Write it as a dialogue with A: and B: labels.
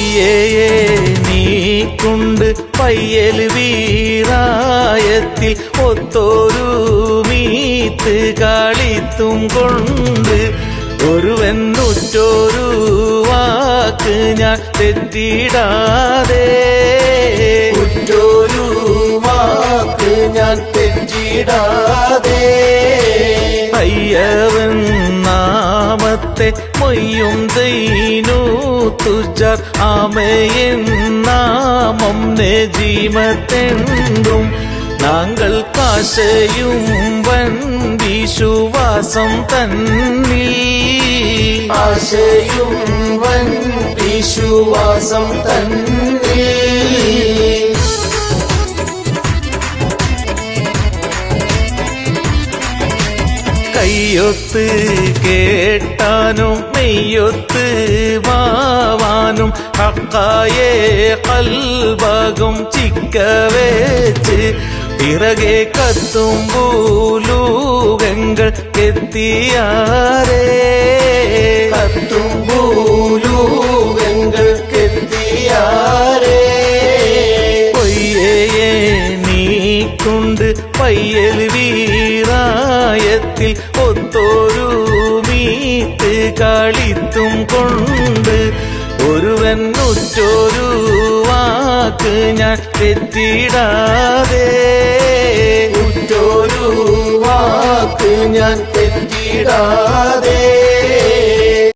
A: പൊയ്യയെ നീക്കുണ്ട് പയ്യൽ വീറായത്തിൽ ഒത്തൊരു മീത്ത് കളിത്തും കൊണ്ട് ഒരുവൻ ഉറ്റൊരു വാക്ക് ഞാൻ തെറ്റിടാതെ
B: ഉറ്റൊരു വാക്ക് ഞാൻ തെറ്റിടാതെ
A: അയ്യവൻ നാമത്തെ മൊയ്യും ദൈനു തുജർ ആമയൻ നാമം നെജീമത്തെണ്ടും നാങ്കൾ കാശയും വൻ വിശ്വാസം തന്നിൽ
B: ആശയും വൻ വിശ്വാസം തന്നിൽ
A: കയ്യൊത്ത് കേട്ടാനും നെയ്യൊത്ത് വാവാനും ഹക്കായേ കൽബകം ചിക്കവേച്ച് പിറകെ കത്തും ഭൂലൂകങ്ങൾ എത്തിയാരേ
B: കത്തും ഭൂലൂകങ്ങൾ എത്തിയാരേ
A: പൊയ്യയെ നീക്കുണ്ട് പയ്യൽ വീറായത്തിൽ ഒത്തൊരു മീത്ത് കളിത്തും കൊണ്ട് ഒരുവൻ ഉറ്റൊരു വാക്ക് ഞാൻ തെറ്റിടാതെ
B: ഉറ്റൊരു വാക്ക് ഞാൻ തെറ്റിടാതെ